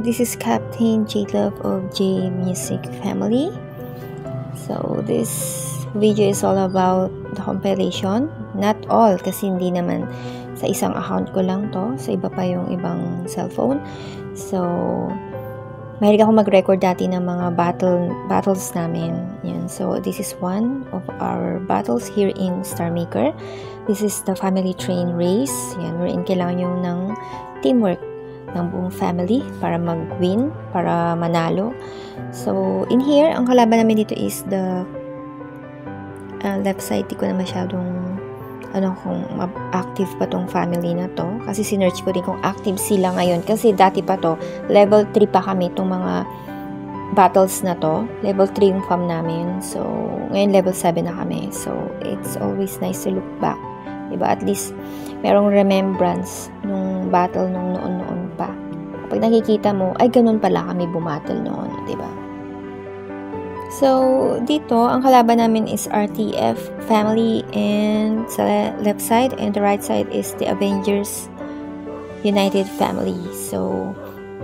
this is Captain J-Love of J Music Family. So this video is all about the compilation. Not all, kasi hindi naman sa isang account ko lang to. Sa iba pa yung ibang cellphone. So, mahilig ako mag-record dati ng mga battles namin. Yan. So, this is one of our battles here in Star Maker. This is the family train race. Yan, wherein kailangan yung ng teamwork ng buong family para mag-win, para manalo. So, in here, ang kalaban namin dito is the left side. Di ko na masyadong kung active pa tong family na to. Kasi sinerch ko rin kung active sila ngayon. Kasi dati pa to, level 3 pa kami itong mga battles na to. Level 3 yung farm namin. So, ngayon level 7 na kami. So, it's always nice to look back. Diba? At least, merong remembrance nung battle nung noon-noon pa. Kapag nakikita mo, ay ganun pala kami bumattle noon. Diba? So, dito, ang kalaban namin is RTF family and sa left side and the right side is the Avengers United family. So,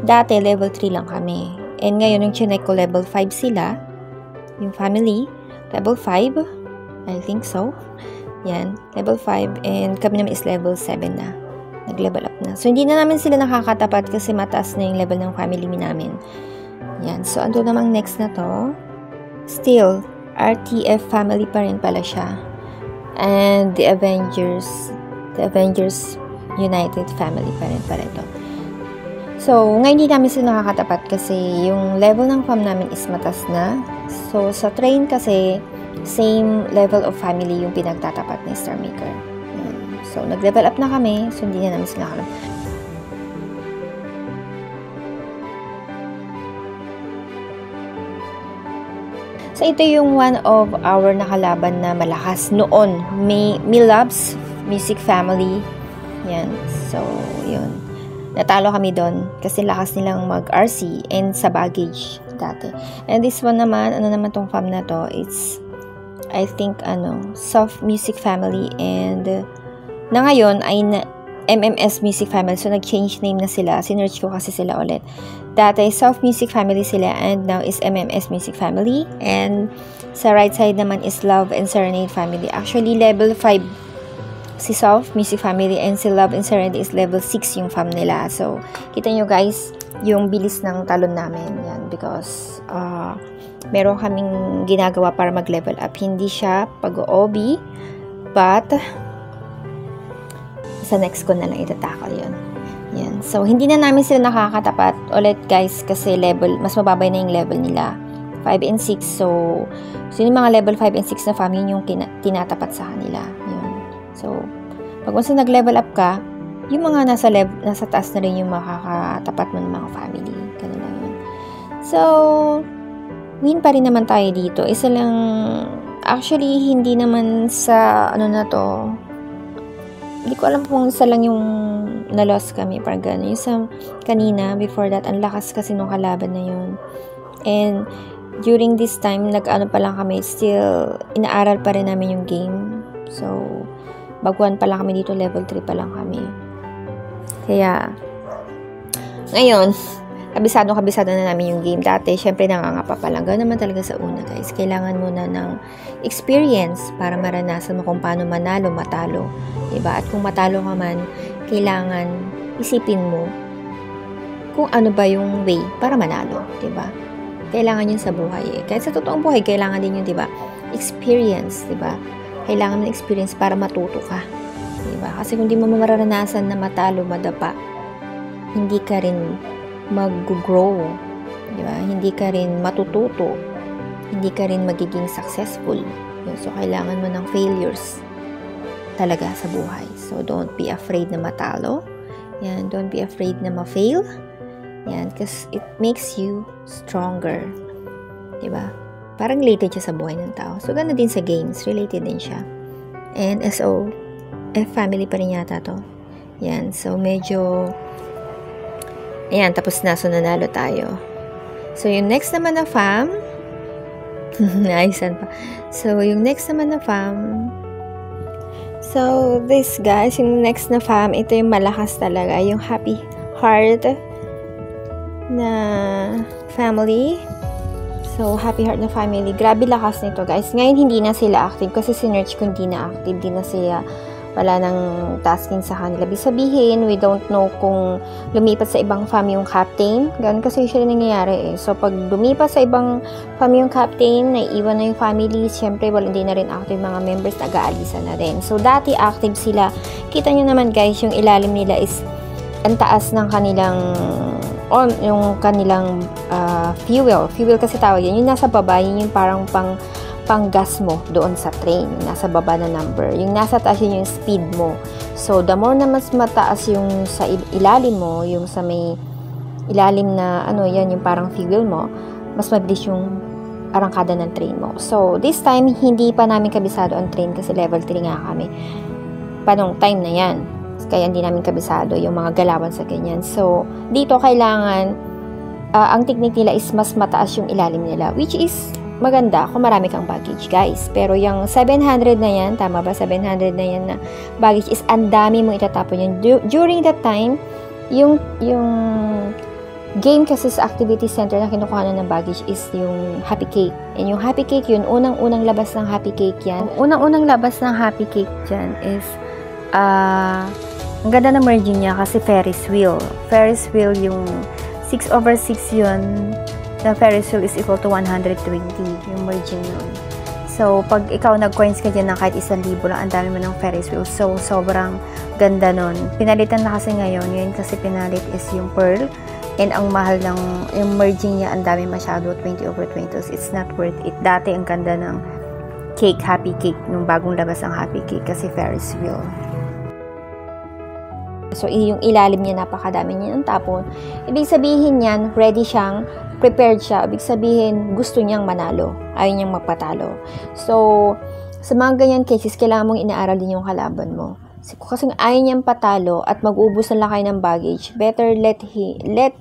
dati level 3 lang kami. And ngayon, yung chinek ko level 5 sila. Yung family, level 5. I think so. Yan, level 5. And kami naman is level 7 na. Nag-level up na. So, hindi na namin sila nakakatapat kasi mataas na yung level ng family namin. Yan. So, ando namang next na to. Still, RTF family pa rin pala siya. And the Avengers United family pa rin pala ito. So, ngayon hindi namin sila nakakatapat kasi yung level ng farm namin is matas na. So, sa train kasi, same level of family yung pinagtatapat ni Star Maker. So, nag-level up na kami. So, hindi na namin sila nakakatapat. So, ito yung one of our nakalaban na malakas noon. Milabs Music Family. Yan. So, yun. Natalo kami doon kasi lakas nilang mag-RC and sa baggage dati. And this one naman, ano naman tong farm na to? It's, I think, Soft Music Family and na ngayon ay MMS Music Family. So, nag-change name na sila. Sinerch ko kasi sila ulit. Dati, Soft Music Family sila and now is MMS Music Family. And sa right side naman is Love and Serenade Family. Actually, level 5 si Soft Music Family and si Love and Serenade is level 6 yung fam nila. So, kita nyo guys, yung bilis ng talon namin. Yan, because meron kaming ginagawa para mag-level up. Hindi siya pag-OB, but sa next ko na lang itatakal yun. Yan. So, hindi na namin sila nakakatapat ulit guys kasi level, mas mababay na yung level nila. 5 and 6. So yung mga level 5 and 6 na family yung tinatapat sa kanila. Yun. So, pag once nag-level up ka, yung mga nasa taas na rin yung makakatapat mo ng mga family. Ganun lang yun. So, win pa rin naman tayo dito. Isa lang, actually, hindi naman sa, na to, hindi ko alam kung isa lang yung na-loss kami, parang gano'n. Yung sa kanina, before that, ang lakas kasi nung kalaban na yun. And, during this time, nag-ano pa lang kami, still, inaaral pa rin namin yung game. So, baguhan pa lang kami dito, level 3 pa lang kami. Kaya, ngayon, kabisado na namin yung game. Dati, syempre, nangangapa pa lang. Gano'n naman talaga sa una, guys. Kailangan mo na ng experience para maranasan mo kung paano manalo, matalo. Diba? At kung matalo ka man, kailangan isipin mo kung ano ba yung way para manalo. Diba? Kailangan yun sa buhay. Eh. Kahit sa totoong buhay, kailangan din yun, diba? Experience, diba? Kailangan ng experience para matuto ka. Diba? Kasi kung di mo mararanasan na matalo, madapa, hindi ka rin mag-grow. Diba? Hindi ka rin matututo. Hindi ka rin magiging successful. So, kailangan mo ng failures talaga sa buhay. So, don't be afraid na matalo. Yan. Don't be afraid na ma-fail. Yan. Because it makes you stronger. Diba? Parang related siya sa buhay ng tao. So, gano'n din sa games. Related din siya. And SO, family pa rin yata to. Yan. So, medyo ayan, tapos na. So, nanalo tayo. So, yung next naman na fam, naisan pa. So, yung next naman na fam, so, this guys, yung next na fam, ito yung malakas talaga. Yung Happy Heart na family. So, Happy Heart na family. Grabe lakas nito, guys. Ngayon, hindi na sila active kasi sinerch ko hindi na active. Hindi na sila, wala nang tasking sa kanila. Ibig sabihin, we don't know kung lumipat sa ibang farm yung captain. Ganun kasi usually nangyayari eh. So, pag lumipat sa ibang farm yung captain, naiiwan na yung family, syempre, wala din na rin active mga members, nag-aalisa na rin. So, dati active sila. Kita nyo naman, guys, yung ilalim nila is ang taas ng kanilang yung kanilang fuel kasi tawag yan, yung nasa baba, yun yung parang pang gas mo doon sa train, yung nasa baba na number, yung nasa taas yun yung speed mo. So the more na mas mataas yung sa ilalim mo, yung sa may ilalim na yan yung parang fuel mo, mas mabilis yung arangkada ng train mo. So this time hindi pa namin kabisado ang train kasi level 3 nga kami panong time na yan. Kaya hindi namin kabisado yung mga galawan sa ganyan. So, dito kailangan, ang technique nila is mas mataas yung ilalim nila. Which is, maganda kung marami kang baggage, guys. Pero yung 700 na yan, tama ba? 700 na yan na baggage is ang dami mong itatapon yan. During that time, yung game kasi sa activity center na kinukuhanan ng baggage is yung Happy Cake. And yung Happy Cake yun, unang-unang labas ng Happy Cake yan. Unang-unang labas ng Happy Cake dyan is, ang ganda na merging niya kasi Ferris wheel. Ferris wheel yung 6/6 yun. The Ferris wheel is equal to 120. Yung merging nun. So, pag ikaw nag-coins ka dyan ng kahit 1,000 lang, ang dami mo ng Ferris wheel. So, sobrang ganda nun. Pinalitan na kasi ngayon. Yun kasi pinalit is yung pearl. And ang mahal ng, yung merging niya, ang dami masyado, 20/20. It's not worth it. Dati, ang ganda ng cake, Happy Cake, nung bagong labas ang Happy Cake kasi Ferris wheel. So, yung ilalim niya, napakadami niya ng tapon. Ibig sabihin yan, ready siyang, prepared siya. Ibig sabihin, gusto niyang manalo. Ayaw niyang magpatalo. So, sa mga ganyan cases, kailangan mong inaaral din yung kalaban mo. Kasi ayaw niyang patalo at mag-ubos na lang kayo ng baggage, better let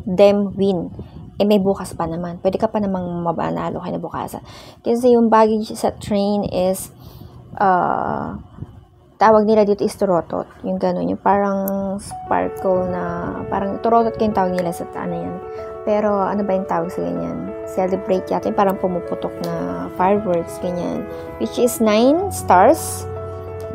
them win. May bukas pa naman. Pwede ka pa namang mabanalo kayo na bukasan. Kasi yung baggage sa train is, tawag nila dito is turotot. Yung gano'n, yung parang sparkle na, parang turotot kayong tawag nila sa yan. Pero ano ba yung tawag sa ganyan? Celebrate yata, yung parang pumuputok na fireworks, ganyan. Which is 9 stars.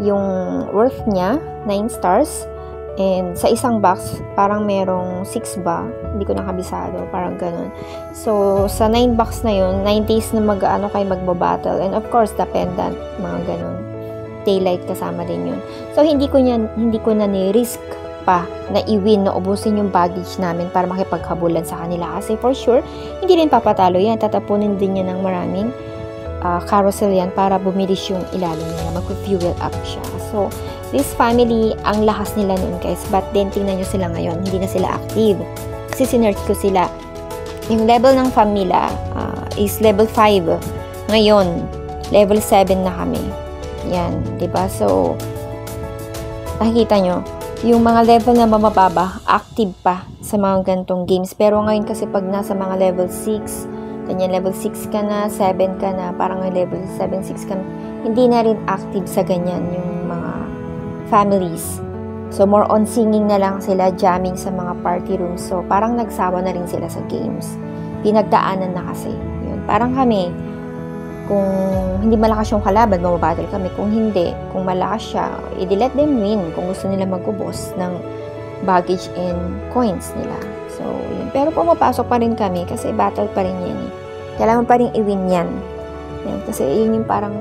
Yung worth niya, 9 stars. And sa isang box, parang merong 6 ba? Hindi ko nakabisado, parang gano'n. So, sa 9 box na yun, 9 days na kayo magbabattle. And of course, the pendant, mga gano'n. Daylight kasama din yun. So, hindi ko na ni-risk pa na i-win, na ubusin yung baggage namin para makipaghabulan sa kanila. Kasi for sure, hindi rin papatalo yan. Tatapunin din yan ng maraming carousel yan para bumilis yung ilalim nila. Mag-fuel up siya. So, this family, ang lakas nila noon, guys. But then, tingnan nyo sila ngayon. Hindi na sila active. Kasi sinerch ko sila. Yung level ng famila is level 5. Ngayon, level 7 na kami. Yan, 'di ba? So, nakikita nyo, yung mga level na mababa, active pa sa mga ganitong games. Pero ngayon kasi pag nasa mga level 6, ganyan, level 6 ka na, 7 ka na, parang level 7, 6 ka na, hindi na rin active sa ganyan yung mga families. So, more on singing na lang sila, jamming sa mga party rooms. So, parang nagsawa na rin sila sa games. Pinagdaanan na kasi. Yun. Parang kami, kung hindi malakas yung kalaban, mababattle kami. Kung hindi, kung malakas siya, let them win kung gusto nila mag-ubos ng baggage and coins nila. So, yun. Pero pumapasok pa rin kami kasi battle pa rin yan eh. Kailangan pa rin i-win yan. Yan. Kasi yun yung parang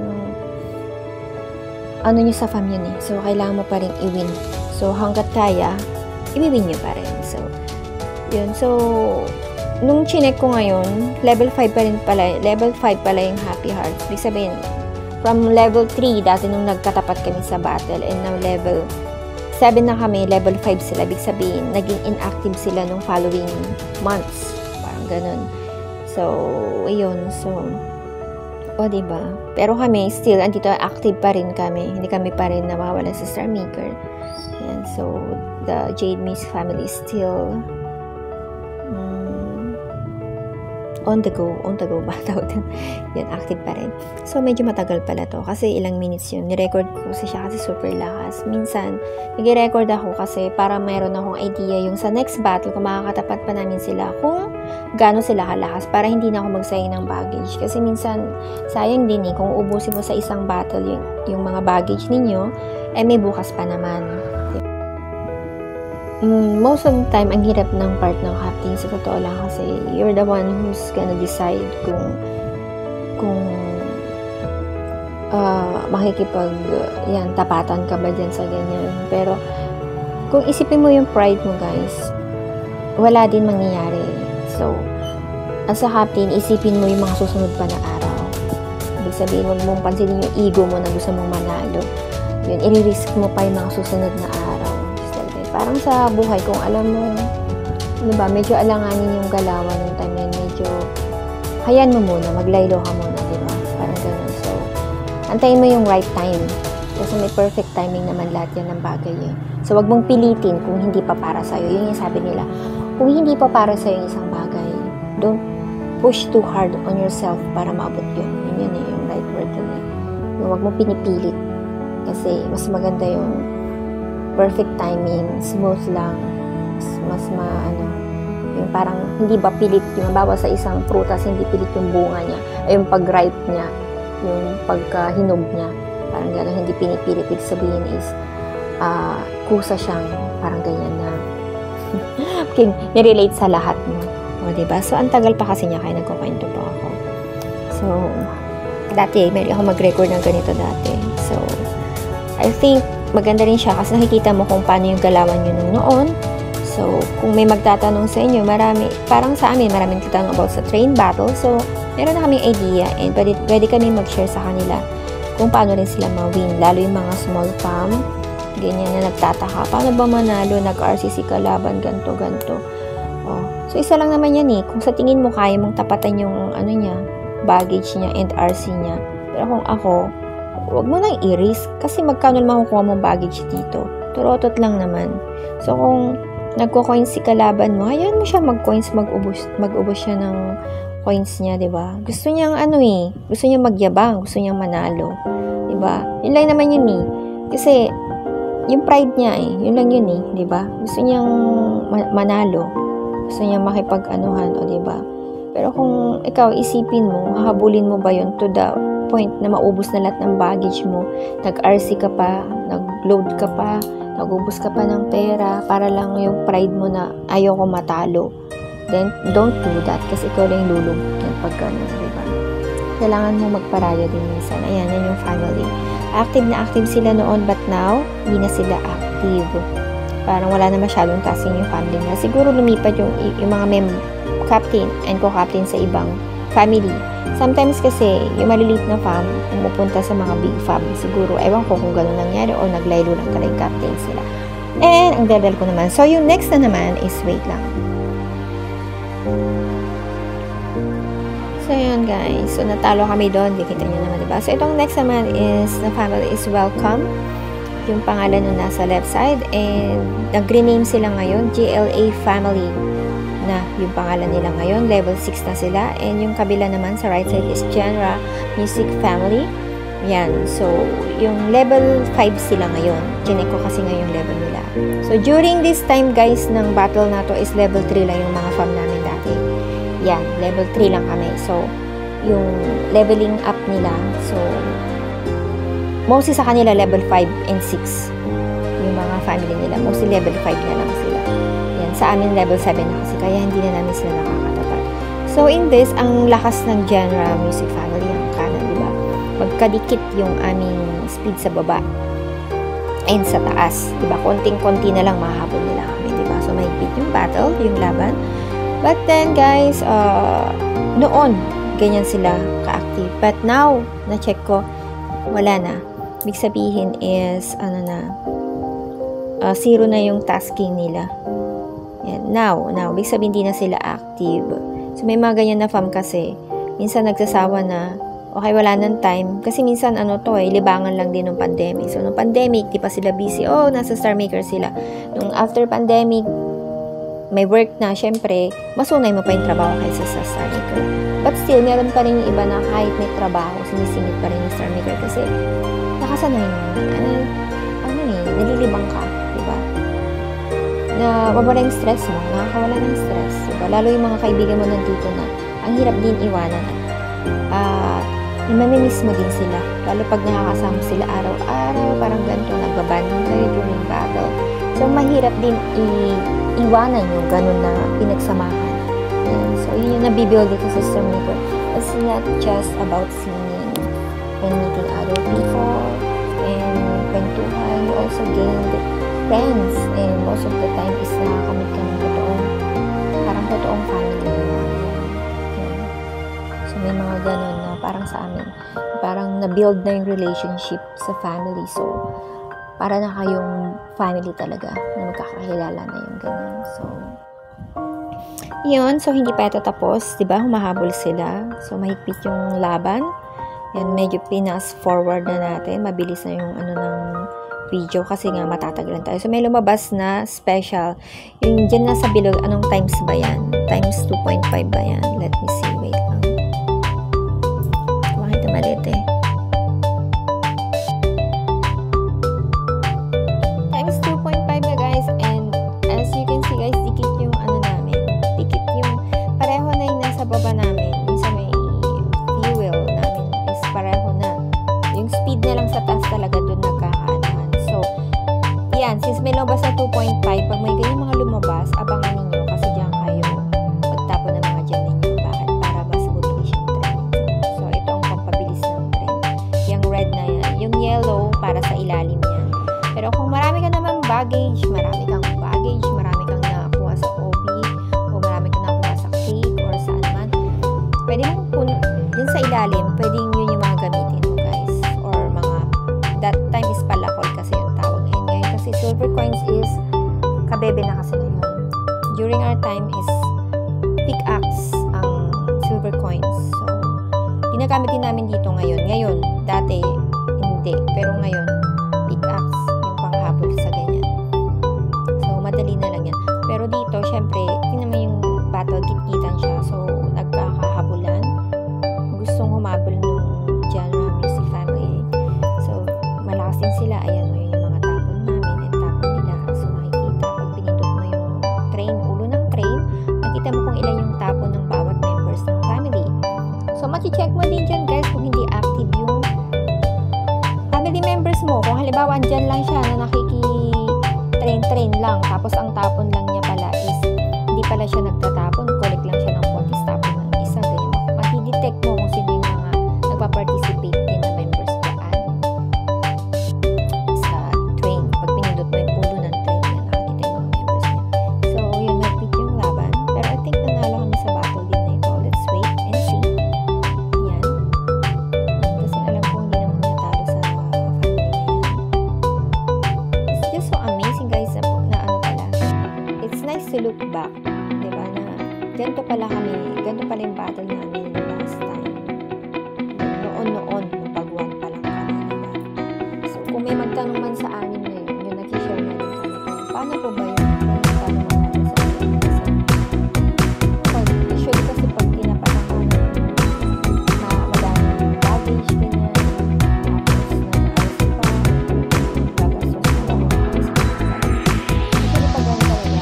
ano nyo sa fam yun eh. So, kailangan mo pa rin i-win. So, hanggat kaya, i-win nyo pa rin. So, yun. So, nung chinek ko ngayon, level 5 pa rin pala, level 5 pala yung Happy Hearts. Ibig sabihin, from level 3, dati nung nagkatapat kami sa battle, and now level 7 na kami, level 5 sila. Ibig sabihin, naging inactive sila nung following months. Parang ganun. So, ayun. So, diba? Pero kami, still, andito, active pa rin kami. Hindi kami pa rin nawawala sa Star Maker. Yan. So, the Jade Miss family is still on the go ba tawag din? Yan, active pa rin. So, medyo matagal pala to kasi ilang minutes yun. Nirecord ko kasi siya kasi super lakas. Minsan, nag-record ako kasi para mayroon akong idea yung sa next battle kung makakatapat pa namin sila kung gaano sila kalakas para hindi na ako magsayang ng baggage. Kasi minsan, sayang din kung ubusin mo sa isang battle yung mga baggage ninyo, may bukas pa naman. Most of the time, ang hirap ng part ng captain sa totoo lang kasi you're the one who's gonna decide kung tapatan ka ba dyan sa ganyan. Pero, kung isipin mo yung pride mo, guys, wala din mangyayari. So, as a captain, isipin mo yung mga susunod pa na araw. Ibig sabihin, huwag mong pansinin yung ego mo na gusto mong manalo. Yun, i-risk mo pa yung mga susunod na araw. Parang sa buhay, kung alam mo, medyo alanganin yung galawan ng time yan, medyo, hayaan mo muna, maglaylo ka muna, diba? Parang ganun. So, antayin mo yung right time. Kasi may perfect timing naman lahat yan ng bagay eh. So, wag mong pilitin kung hindi pa para sa'yo. Yun yung sabi nila. Kung hindi pa para sa'yo yung isang bagay, don't push too hard on yourself para maabot yun. Yun yung right word dun eh. Wag mong pinipilit. Kasi, mas maganda yung perfect timing, smooth lang, mas yung parang hindi ba pilit yung bawa sa isang prutas, hindi pilit yung bunga niya, ay yung pag-ripe niya, yung pagkahinog niya, parang gano'n, hindi pinipilit. Ibig sabihin is, kusa siyang, parang ganyan na, nirelate sa lahat mo. O, diba? So, ang tagal pa kasi niya, kaya nagkukwento pa ako. So, dati, may ako mag-record ng ganito dati. So, I think, maganda rin siya kasi nakikita mo kung paano yung galawan nyo nung noon. So, kung may magtatanong sa inyo, parang sa amin, maraming tatanong about sa train battle. So, meron na kaming idea and pwede kami mag-share sa kanila kung paano rin sila ma-win. Lalo yung mga small farm, ganyan na nagtataka. Paano ba manalo? Nag-RCC kalaban, ganto. Oh. So, isa lang naman yan eh. Kung sa tingin mo, kaya mong tapatan yung baggage niya and RC niya. Pero kung ako, huwag mo nang i-risk kasi magkano naman makukuha mong baggage dito. Turotot lang naman. So, kung nagko-coins si kalaban mo, hayaan mo siya mag-coins, mag-ubos siya ng coins niya, diba? Gusto niyang gusto niyang magyabang, gusto niyang manalo. Diba? Yun lang naman yun eh. Kasi, yung pride niya yun lang yun eh, diba? Gusto niyang manalo. Gusto niyang makipag-anuhan, o diba? Pero kung ikaw, isipin mo, hahabulin mo ba yun to the point na maubos na lahat ng baggage mo, nag-RC ka pa, nag-load ka pa, nag-ubos ka pa ng pera, para lang yung pride mo na ayoko matalo. Then, don't do that kasi ikaw lang yung lulog yan pagka diba? Kailangan mo magparaya din minsan. Ayan, yan yung family. Active na active sila noon, but now, hindi na sila active. Parang wala na masyadong tasking yung family na. Siguro lumipat yung mga captain and co-captain sa ibang family. Sometimes kasi, yung maliliit na farm, pumupunta sa mga big farm. Siguro, ewan ko kung gano'n nangyari o naglaylo lang ka rin captain sila. And, ang daldal ko naman. So, yung next na naman is, wait lang. So, yun guys. So, natalo kami doon. Di kita nyo naman, diba? So, itong next naman is, the family is welcome. Yung pangalan nun nasa left side. And, nag-rename sila ngayon, GLA Family. Na yung pangalan nila ngayon, level 6 na sila, and yung kabila naman sa right side is Genre Music Family. Yan, so yung level 5 sila ngayon. Chinek ko kasi ngayon level nila. So during this time guys ng battle na to is level 3 lang yung mga farm namin dati. Yan, level 3 lang kami. So yung leveling up nila, so mostly sa kanila level 5 and 6 yung mga family nila, mostly level 5 na lang sila. Sa amin, level 7 na kasi, kaya hindi na namin sila nakakatapat. So, in this, ang lakas ng Genre Music Family, ang kanan, diba? Magkadikit yung aming speed sa baba and sa taas, diba? Konting-konti na lang mahabol nila kami, diba? So, may beat yung battle, yung laban. But then, guys, noon, ganyan sila ka-active. But now, na-check ko, wala na. Ibig sabihin is, zero na yung tasking nila. Yan. Now, ibig sabihin hindi na sila active. So, may mga ganyan na farm kasi, minsan nagsasawa na, okay, wala nang time. Kasi minsan, libangan lang din ng pandemic. So, nung pandemic, di pa sila busy. Nasa Star Maker sila. Nung after pandemic, may work na, syempre, masunay mo pa yung trabaho kaysa sa star maker. But still, meron pa rin yung iba na kahit may trabaho, sinisingit pa rin yung star maker kasi nakasanay mo. Nalilibang ka, diba? Na mawala yung stress mo, nakakawala ng stress, diba? Lalo yung mga kaibigan mo nandito na ang hirap din iwanan. Mamimiss mo din sila. Lalo pag nakakasama sila araw-araw, parang ganito, nagbabanding kayo during battle. So, mahirap din iwanan yung ganun na pinagsamahan. So, yun yung nabibuild dito sa Star Maker. It's not just about singing and meeting other people and kwentuhan. You also gained friends and most of the time is nakakamit ka ng parang totoong family mo. So, may mga ganun na parang sa amin. Parang na-build na yung relationship sa family. So, para na kayong family talaga na magkakakilala na yung ganyan. So, yun. So, hindi pa ito tapos. Diba? Humahabol sila. So, mahigpit yung laban. Yan, medyo pinas-forward na natin. Mabilis na yung ng video kasi nga matatagalan tayo. So, may lumabas na special. Yung dyan nasa bilog, anong times ba yan? Times 2.5 ba yan? Let me see. Wait lang. Bakit na malit eh? Times 2.5 na guys. And as you can see guys, dikit yung namin. Dikit yung pareho na yung nasa baba namin. Yung sa may fuel namin is pareho na. Yung speed na lang sa taas talaga dun nagkakaanahan. So, yan. Since may lumabas na 2.5, pag may ganyan mga lumabas, abangan ninyo kasi diyan kayo magtapon ng mga dyan ninyo. Bakit? Para mas mabilis yung trend. So, ito ang pampabilis ng trend. Yung red na yan. Yung yellow, para sa ilalim yan. Pero kung marami ka naman baggage, marami kang nakakuha sa OB, o marami kang nakakuha sa cake, or saan man, pwede mo yun sa ilalim, pwedeng yun yung mga gamitin mo guys. Or mga, that time is palakol kasi yung tawag ngayon. Kasi silver coins is, kabebe na kasi ngayon. During our time is, pickaxe ang silver coins. So, ginagamit din namin dito ngayon. Ngayon, dati, hindi. Pero ngayon, pickaxe yung panghabol sa ganyan. So, madali na lang yan. Pero dito, syempre, tingnan mo yung battle, kitkitan siya. So, nagkakahabulan. Gustong humabol nung genre music family. So, malakas din sila. Ayan mo yung mga tapon namin and tapon nila. So, makikita pag pinindot mo yung train, ulo ng train, makita mo kung ilan yung tapon ng bawat members ng family. So, mati-check mo din dyan guys kung hindi active yung family members mo. Kung halimbawa, andyan lang siya na nakiki-train lang. Tapos, ang tapon lang niya pala is hindi pala siya nagtatapon. Collect lang siya ng kontis tapon ng isa. Ganyan. Mati-detect mo kung sino yung mga nagpa-participate din na members dyan sa train. Pag pinindot mo yung ulo ng train, yan, nakakita yung mga members niya. So, yun, nagpit yung laban. Pero I think nanalo kami sa battle din na ito. Let's wait and see. Yan. Kasi alam ko hindi naman natalo sa family na yan. It's just so amazing guys na pala. It's nice to look back. Diba na ganito pala yung battle namin last time. Noon, yung pag-1 pa lang kami. Diba? So, kung may magtanong man sa amin ngayon, yung nag-share na rin kami kung paano po ba yung tanong natin sa amin. Kasi, usually kasi pag pinapatakalan na madaming baggage, ganyan, tapos nag-ayos pa, gagastos na ako, usually pag ganun talaga,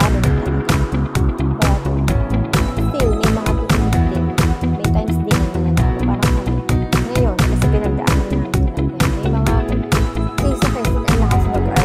talo na talaga. But, still, may mga titinit din. May times din na nanalo. Parang kami, ngayon, kasi pinagdaanan namin nila. May mga face-to-face din ang lakas mag-argue.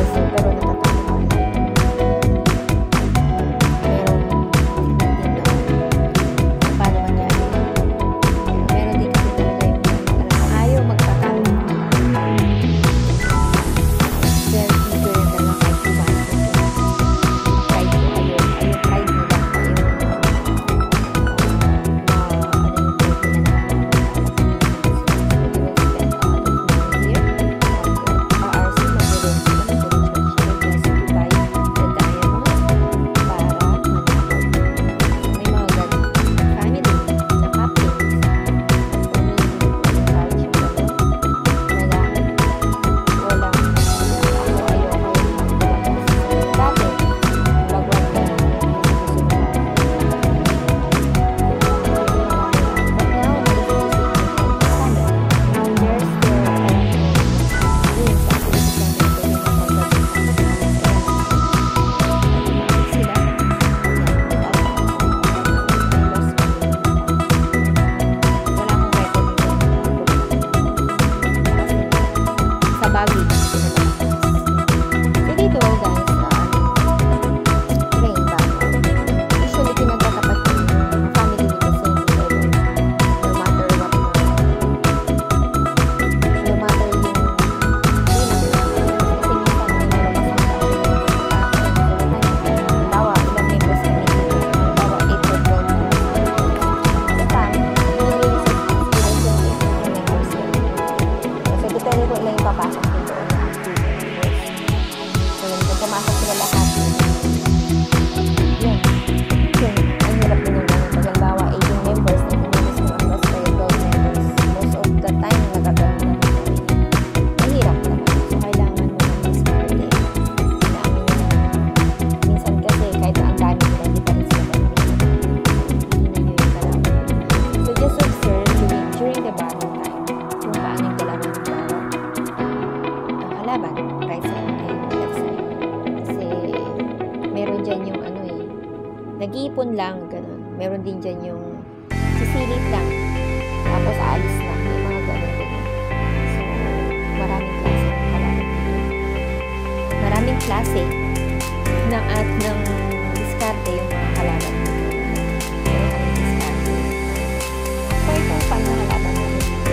meron dyan yung ano eh, nag-iipon lang, ganun. Meron din dyan yung sisilip lang, tapos aalis na, may mga ganun din. So, maraming klase ng kalaban dito. Maraming klase ng diskarte yung mga kalaban dito. Meron kami diskarte. So, itong pan na kalaban natin dito.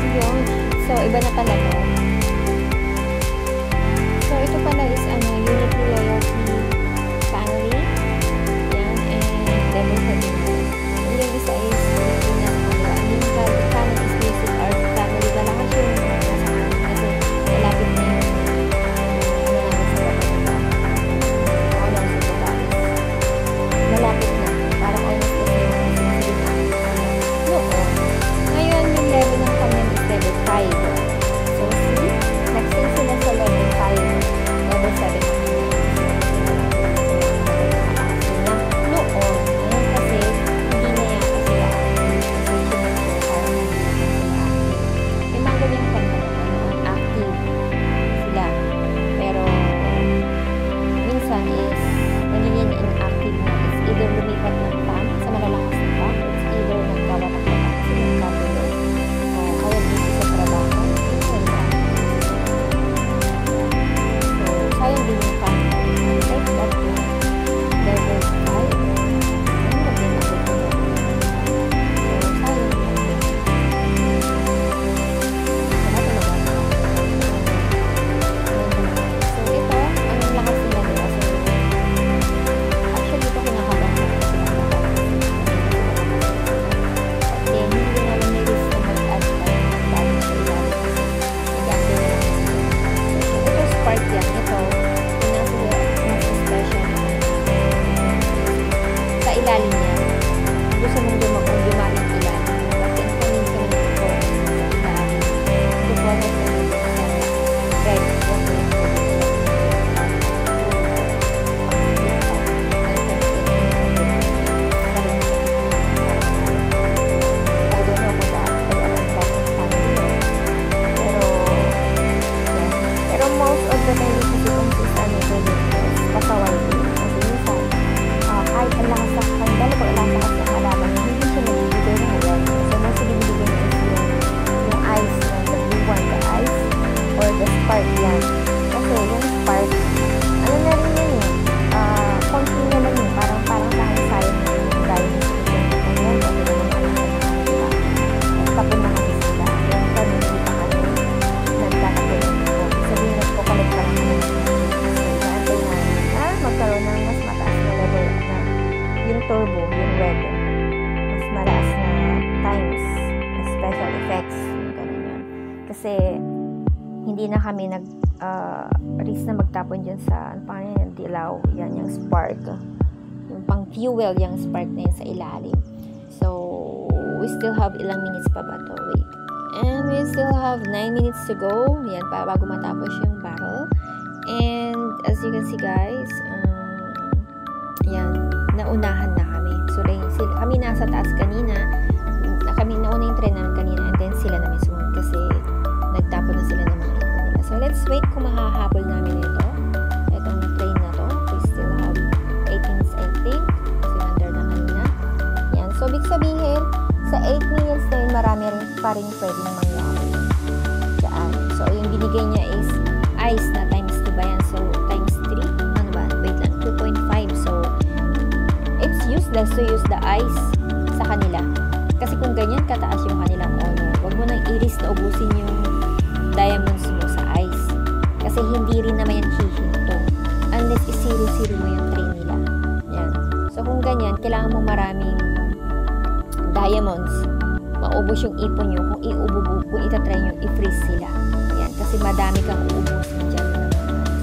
Yun. So, iba na pala to. So, ito pala is Unity Loyalty Family. Yan. And level 7. Yung isa is yung family is Music Art Family. Malakas yung nasa amin kasi malapit na yung malapit na. Parang almost kasi yung ngayon yung level ng kami is level 5. So, see? Next thing sila sa level 5, level 7 na. Ngayon kasi, hindi na yan kasi may mga ganyang active sila. Pero, minsan is, nagiging inactive na. It's either lumipat ng farm sa malalakas na farm, it's either nagkawatak-watak sila ng kapilo. Kaya dito sa trabaho, so, sayang din yung farm. Like that yung level 5. Turbo, yung red, mas malakas na times, special effects, yung ganun yun. Kasi, hindi na kami risk na magtapon dyan sa, ano pa yan, dilaw, yan, yung spark. Yung pang fuel, yung spark na yun sa ilalim. So, we still have ilang minutes pa ba to? Wait. And we still have 9 minutes to go. Yan, bago matapos yung battle. And, as you can see guys, yan, naunahan na kami. So, kami nasa taas kanina. Kami nauna yung train namin kanina and then sila namin sumunod kasi nagtapon na sila ng mga ito nila. So, let's wait kung makahabol namin ito. Itong train na to. We still have 8 minutes I think. Kasi under na kanina. Yan. So, big sabihin, sa 8 minutes na yun, marami rin pa rin pwedeng mangyari. Diyan. So, yung binigay niya is ice na times 2 ba yan? So, times 3. Ano ba? Wait lang. 2.5. So, it's useless to use the ice sa kanila. Kasi kung ganyan kataas yung kanilang honor, wag mo nang i-risk na ubusin yung diamonds mo sa ice. Kasi hindi rin naman yan hihinto. Unless i-0-0 mo yung train nila. Yan. So kung ganyan, kailangan mo maraming diamonds. Maubos yung ipon nyo. Kung itatry nyo, i-freeze sila. Yan. Kasi madami kang uubusin dyan.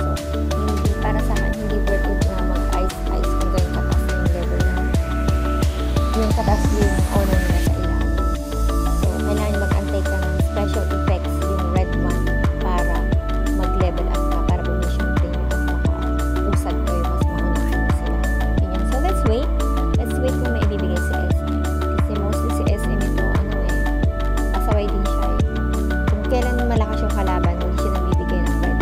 So, hindi, para sa akin, hindi worth it na mag-ice kung ganyan kataas yung level na. Yung kataas yung honor nila sa ilalim. So, kailangan mag-antay ka ng special effects, yung red one, para mag-level up ka, para bumish yung train nyo at maka-usad kayo, mas maunahan nyo sila. Ganyan. So, let's wait. Let's wait kung may ibibigay si SM. Kasi mostly si SM ito, pasaway din siya eh. Kung kailan malakas yung kalaban, hindi siya nabibigay ng red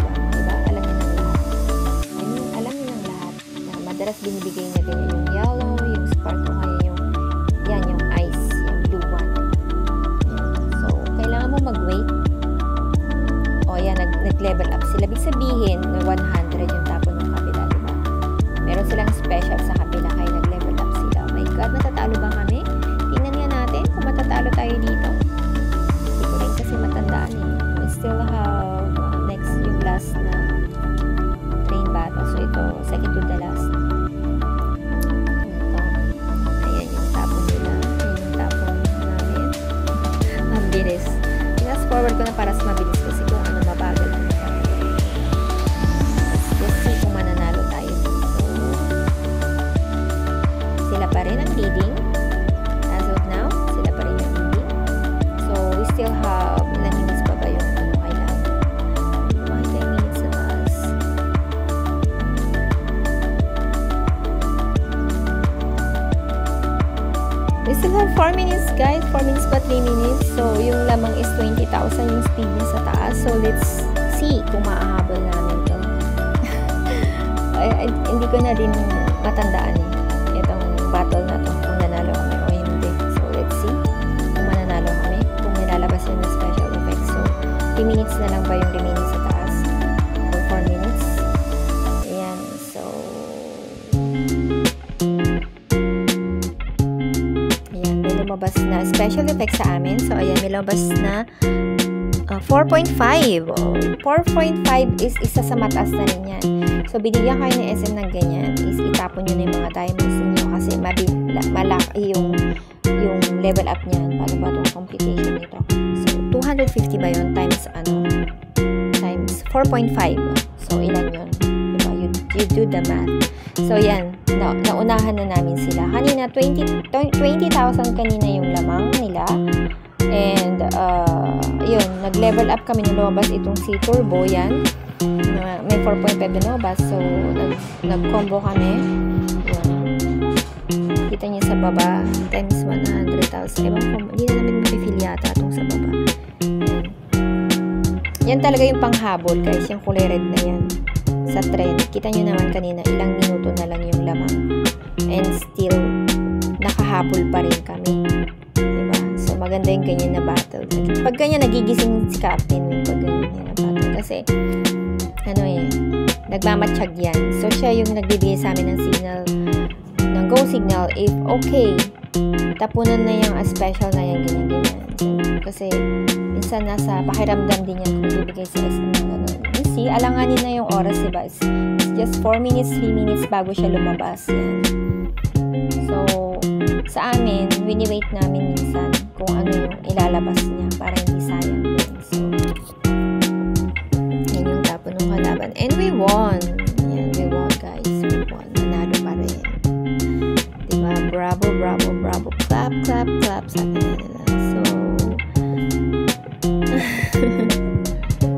madalas binibigay na ganyan yung yellow, yung spark o kaya yung ice, yung blue one. So, kailangan mo mag-wait. O, yan, nag-level up sila. Ibig sabihin, 100 yung tapon ng kabila, diba? Meron silang special sa kabila kaya nag-level up sila. Oh my God, matatalo ba kami? Tingnan nga natin kung matatalo tayo dito. Hindi ko rin kasi matandaan eh. We still have next yung last na train battle. So, ito, second to the last. Ito. Ayan yung tapon nila. Ayan yung tapon namin. Ang bilis. Fast forward ko na para sa mabilis kasi kung ano mabagal. Let's see kung mananalo tayo dito. Sila pa rin ang leading. As of now, sila pa rin yung leading. So, we still have ilang minutes pa ba yung ano kailangan? Mga 10 minutes na taas. We still have 4 minutes, guys. 4 minutes pa, 3 minutes. So, yung lamang is 20,000 yung speed niya sa taas. So, let's see kung maahabol namin to. Hindi ko na din matandaan eh. Itong battle na to, kung nanalo kami o hindi. So, let's see kung mananalo kami. Kung nilalabas yun ng special effects. So, 3 minutes na lang ba yung remaining sa taas? Or 4 minutes? Ayan. So, ayan. May lumabas na special effects sa amin. So, ayan. May lumabas na 4.5. 4.5 is isa sa mataas na rin yan. So, binigyan kayo ng SM ng ganyan is itapon nyo na yung mga diamonds ninyo kasi malaki yung level up niyan. Paano ba itong computation nito? So, 250 ba yun times times 4.5. So, ilan yun? Diba? You do the math. So, yan. Naunahan na namin sila. Kanina, 20,000 kanina yung lamang nila. And, yun, nag-level up kami nung lumabas itong si Turbo, yan. May 4.5 na lumabas. So, nag-combo kami. Yan. Kita niyo sa baba, times 100,000. Ewan ko, hindi na namin mapifeel yata itong sa baba. Yan. Yan talaga yung panghabol, guys. Yung kulay red na yan. Sa trend. Kita niyo naman kanina, ilang minuto na lang yung lamang. And still, nakahabol pa rin kami. Maganda yung ganyan na battle. Pag ganyan, nagigising si Captain Wing pag ganyan na battle. Kasi, nagmamatsyag yan. So, siya yung nagbibigay sa amin ng signal, ng go signal, if okay, tapunan na yung special na yan, ganyan-ganyan. Kasi, minsan nasa pakiramdam din yan kung bibigay sa SM na gano'n. You see, alanganin na yung oras, diba? It's just 4 minutes, 3 minutes bago siya lumabas. Yan. So, sa amin, wini-wait namin minsan kung ano yung ilalabas niya para hindi sayang din. So, yan yung tapon ng kalaban. And we won! Yan, we won, guys. We won. Nanalo pa rin. Diba? Bravo, bravo, bravo. Clap, clap, clap. Sabi nila. So,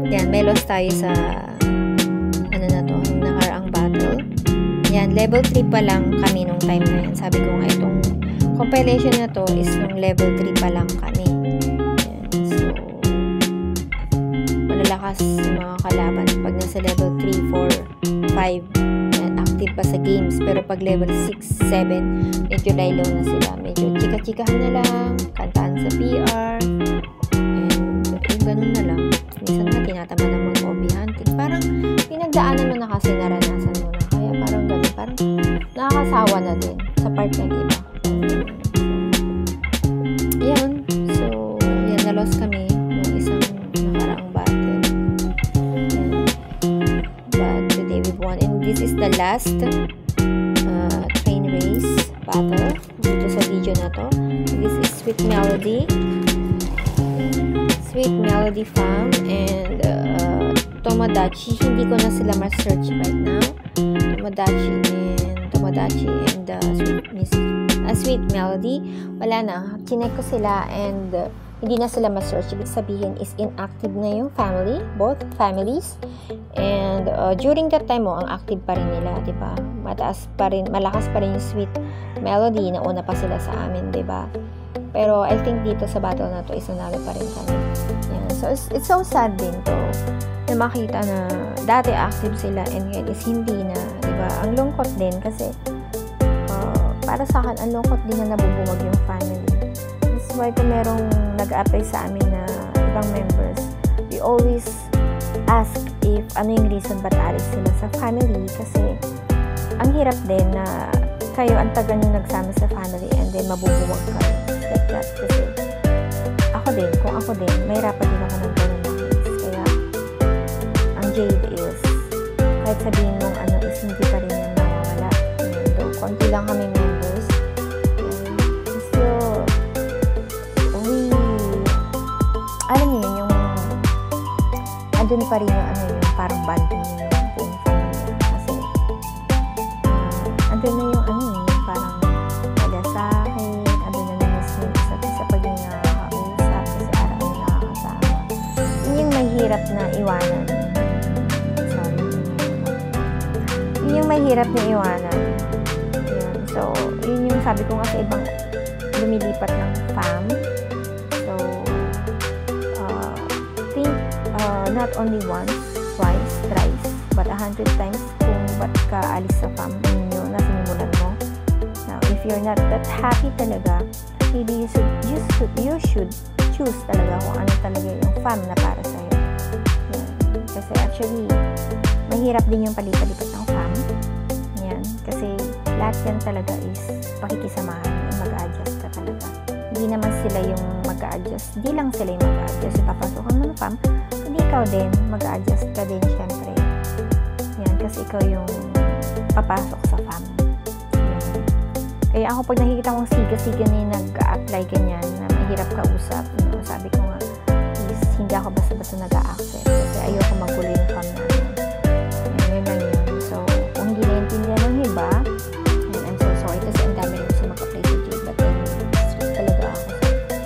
yan, may loss tayo sa yung nakaraang battle. Yan, level 3 pa lang kami nung time na yan. Sabi ko nga, itong compilation na to is nung level 3 pa lang kami. Yan. So, malalakas yung mga kalaban. Pag nasa level 3, 4, 5, yan, active pa sa games. Pero pag level 6, 7, medyo lie low na sila. Medyo chika-chikahan na lang, kantaan sa PR, and yung ganun na lang. Minsan nga, tinatama ng mga hobby hunting. Parang, pinagdaanan mo na kasi, naranasan mo na. Kaya parang ganun, parang nakakasawa na din sa part ng iba. Ayan. So, yan, na-loss kami ng isang nakaraang battle. But today we've won. And this is the last train race battle dito sa video na to. This is Sweet Melody. Sweet Melody Farm and Tomodachi. Hindi ko na sila ma-search right now. Tomodachi and Sweet Melody. Wala na. Chinek ko sila and hindi na sila ma-search. Ibig sabihin is inactive na yung family, both families. And during that time ang active pa rin nila, di ba? Malakas pa rin yung sweet melody na una pa sila sa amin, di ba? Pero I think dito sa battle na to is nanalo pa rin kami. Yan. So it's so sad din to na makita na dati active sila and ngayon is hindi na, di ba? Ang lungkot din kasi para sa akin, ang lungkot din na nabubuwag yung family. That's why kung merong nag-apply sa amin na ibang members, we always ask if ano yung reason ba't alis sila sa family kasi ang hirap din na kayo ang tagal nyo nagsama sa family and then mabubuwag kayo. Like that. Kasi kung ako din, mahirapan din ako ng ganun na case. Kaya, ang Jade is, kahit sabihin mong ano is hindi pa rin yan mawawala. Though, konti lang kami members. Still, alam niyo yun, yung andun pa rin yung ano yung parang banding yung buong family. Kasi, andun na yung ano yung parang malasakit, andun na yung mismo sa paging nakakausap kasi araw yung nakakasama. Yun yung mahirap na iwanan. Sorry. Yun yung mahirap na iwanan. Yun. So, yun yung sabi ko nga sa ibang lumilipat ng fam. Not only once, twice, thrice, but 100 times kung ba't ka alis sa fam ninyo na sinimulan mo. Now, if you're not that happy talaga, maybe you should choose talaga kung ano talaga yung fam na para sa'yo. Yan. Kasi actually, mahirap din yung palipat-lipat ng fam. Yan. Kasi lahat yan talaga is pakikisamahan. Mag-a-adjust ka talaga. Hindi naman sila yung mag-a-adjust. Hindi lang sila yung mag-a-adjust. Ipapasukan mo ng fam. Hindi ikaw din, mag-a-adjust ka din syempre. Yan, kasi ikaw yung papasok sa fam. Yan. Kaya ako pag nakikita kong siga-siga na yung nag-a-apply ganyan, na mahirap kausap, no? Sabi ko nga, is hindi ako basta-basta nag-a-accept. Kasi ayoko magulo yung fam namin. Yan, yun lang yun. So, kung hindi naiintindihan ng iba, and I'm so sorry kasi ang dami rin kasi mag-apply sa Jade, but then, strict talaga ako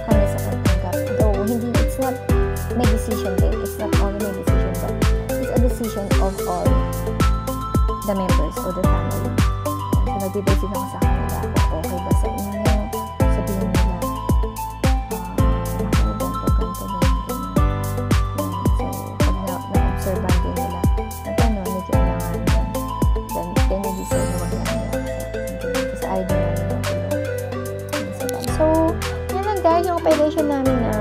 kami sa pagtanggap. Though, hindi, it's not my decision din. It's not only my decision, but it's a decision of all the members of the family. So, nag-base din ako sa kanila kung okay ba sa inyo. Sabihin nila, ganito. So, pag na-observan din nila, medyo kailangan yan. Then you decide na wag na nila. Kasi ayaw din namin yung so, yun lang guys, yung operation namin ng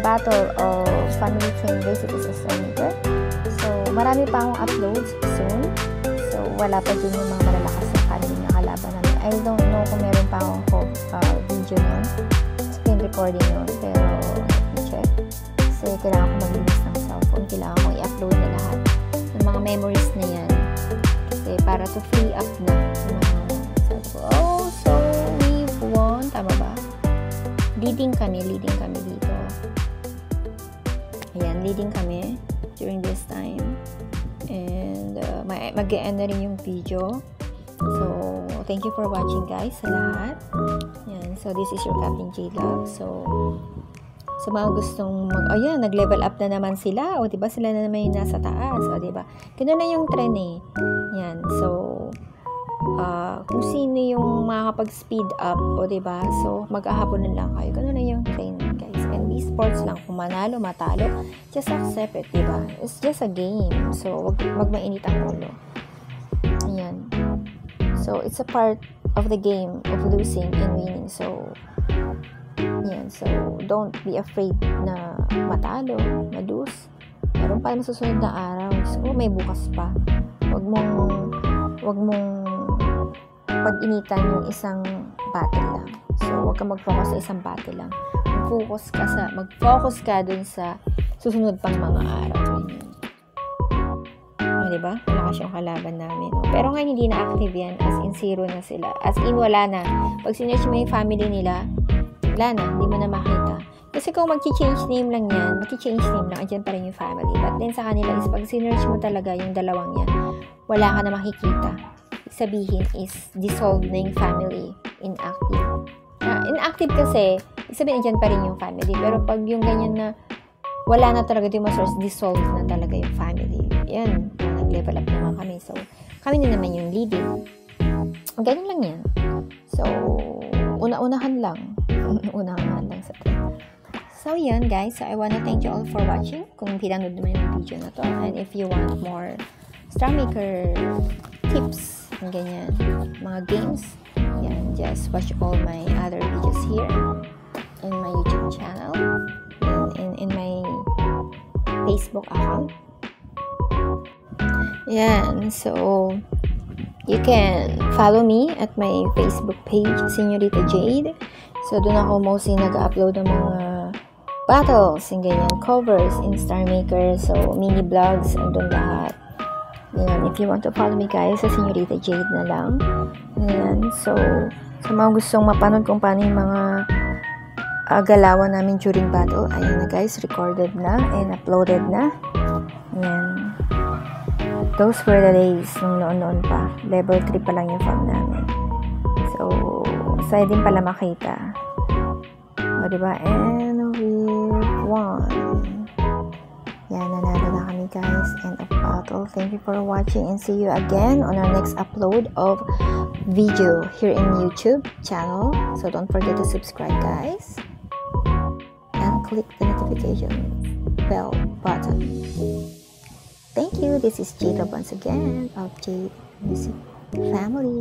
Battle of Family Train Recipes as Center. So, marami pa akong uploads soon. So, wala pa din yung mga malalakas na family na kalaban namin. I don't know kung meron pa akong video nun. Screen recording nun. Pero, let me check. Kasi kailangan ko maglinis ng cellphone. Kailangan ko i-upload na lahat ng mga memories na yan. Kasi para to free up na. So we've won. Tama ba? Leading kami dito. Ayan, leading kami during this time. And mag-e-end na rin yung video. So, thank you for watching guys sa lahat. Ayan, so this is your Captain Jade Love. So, sa mga gustong ayan, nag-level up na naman sila. O, diba? Sila na naman yung nasa taas. O, diba? Ganun na yung trend eh. Ayan, so, kung sino yung makakapag-speed up, o diba? So, mag-ahaponan lang kayo. Ganun na yung trend, guys. And be sports lang. Kung manalo, matalo, just accept it, diba? It's just a game. So, wag mainit ang ulo. Ayan. So, it's a part of the game of losing and winning. So, ayan. So, don't be afraid na matalo, ma-lose. Meron pa masusunod na araw. So, may bukas pa. Wag mong pag-initan yung isang battle lang. So, huwag ka mag-focus sa isang battle lang. Mag-focus ka dun sa susunod pang mga araw. O, diba? Malakas yung kalaban namin. Pero ngayon, hindi na active yan. As in, zero na sila. As in, wala na. Pag sinerch mo yung family nila, wala na. Hindi mo na makita. Kasi kung mag-change name lang yan, andyan pa rin yung family. But then sa kanila is, pag sinerch mo talaga yung dalawang yan, wala ka na makikita. Sabihin is dissolved na yung family, inactive. na inactive kasi, sabihin dyan pa rin yung family. Pero pag yung ganyan na wala na talaga yung source, dissolve na talaga yung family. Yan, nag-level up naman kami. So, kami na naman yung leading. Ganyan lang yan. So, una-unahan lang. Una-unahan lang sa trend. So, yan guys. So, I wanna thank you all for watching. Kung pinanood naman yung video na to. And if you want more Star Maker tips, ganyan, mga games, yan, just watch all my other videos here in my YouTube channel, in my Facebook account. Yan, so you can follow me at my Facebook page, Señorita Jade. So, doon ako mostly nag-upload ng mga battles, yung ganyan, covers in Star Maker. So, mini vlogs, andun lahat. Yan, if you want to follow me guys, sa Señorita Jade na lang. Yan, so, sa mga gustong mapanood kung paano yung mga galawan namin during battle, ayun na guys, recorded na and uploaded na. Yan. Those were the days nung noon pa. Level 3 pa lang yung farm namin. So, saya din pala makita. O, diba? And we've won. Yan, nanalo na kami guys. End of battle. Thank you for watching and see you again on our next upload of video here in YouTube channel. So, don't forget to subscribe guys. And click the notification bell button. Thank you. This is Jade once again of Jade Music Family.